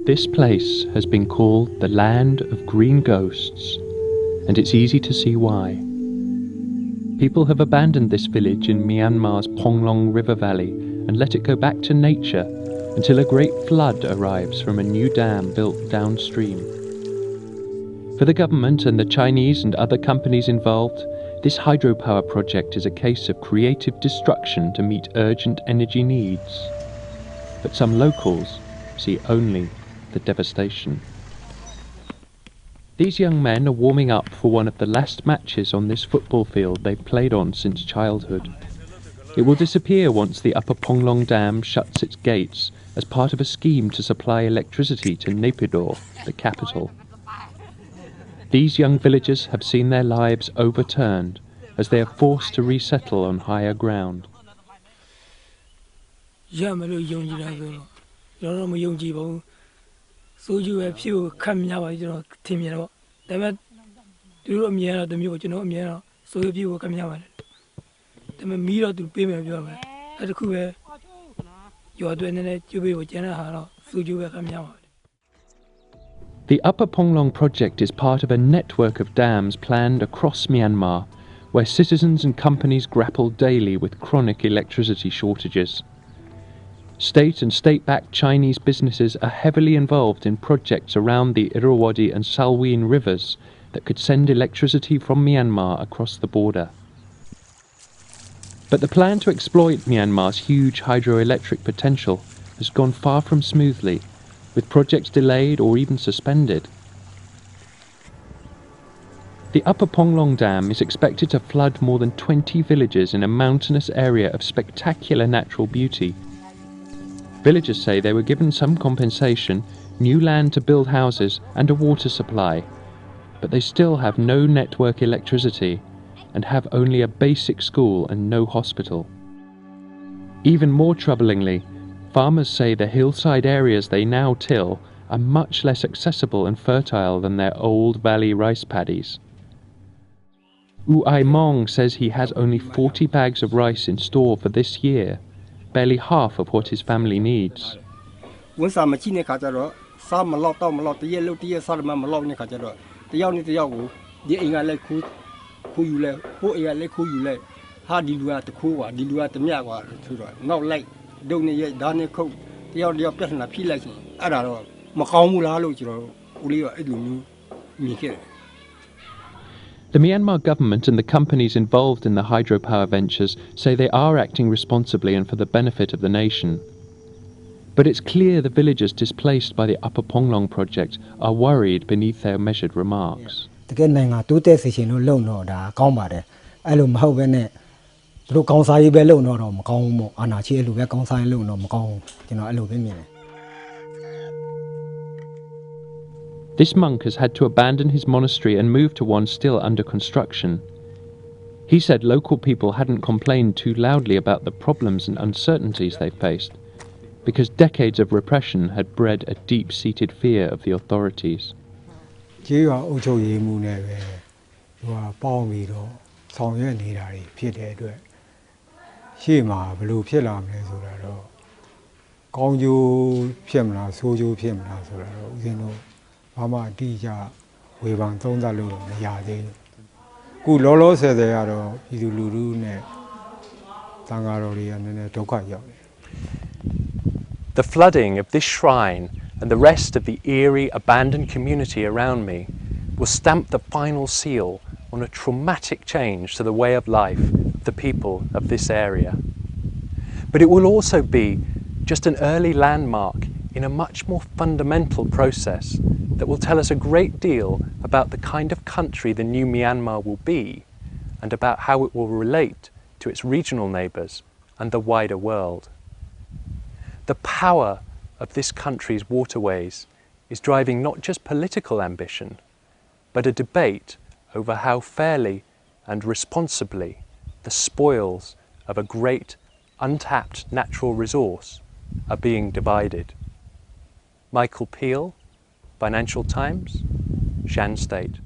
This place has been called the Land of Green Ghosts, and it's easy to see why. People have abandoned this village in Myanmar's Ponglong River Valley and let it go back to nature until a great flood arrives from a new dam built downstream. For the government and the Chinese and other companies involved, this hydropower project is a case of creative destruction to meet urgent energy needs. But some locals see only the devastation. These young men are warming up for one of the last matches on this football field they've played on since childhood. It will disappear once the Upper Ponglong Dam shuts its gates as part of a scheme to supply electricity to Naypyidaw, the capital. These young villagers have seen their lives overturned as they are forced to resettle on higher ground. The Upper Ponglong project is part of a network of dams planned across Myanmar, where citizens and companies grapple daily with chronic electricity shortages. State and state-backed Chinese businesses are heavily involved in projects around the Irrawaddy and Salween rivers that could send electricity from Myanmar across the border. But the plan to exploit Myanmar's huge hydroelectric potential has gone far from smoothly, with projects delayed or even suspended. The Upper Ponglong Dam is expected to flood more than 20 villages in a mountainous area of spectacular natural beauty. Villagers say they were given some compensation, new land to build houses and a water supply, but they still have no network electricity and have only a basic school and no hospital. Even more troublingly, farmers say the hillside areas they now till are much less accessible and fertile than their old valley rice paddies. U Ai Mong says he has only 40 bags of rice in store for this year, barely half of what his family needs. The Myanmar government and the companies involved in the hydropower ventures say they are acting responsibly and for the benefit of the nation. But it's clear the villagers displaced by the Upper Ponglong project are worried beneath their measured remarks. This monk has had to abandon his monastery and move to one still under construction. He said local people hadn't complained too loudly about the problems and uncertainties they faced, because decades of repression had bred a deep-seated fear of the authorities. The flooding of this shrine and the rest of the eerie, abandoned community around me will stamp the final seal on a traumatic change to the way of life of the people of this area. But it will also be just an early landmark in a much more fundamental process that will tell us a great deal about the kind of country the new Myanmar will be and about how it will relate to its regional neighbours and the wider world. The power of this country's waterways is driving not just political ambition, but a debate over how fairly and responsibly the spoils of a great untapped natural resource are being divided. Michael Peel, Financial Times, Shan State.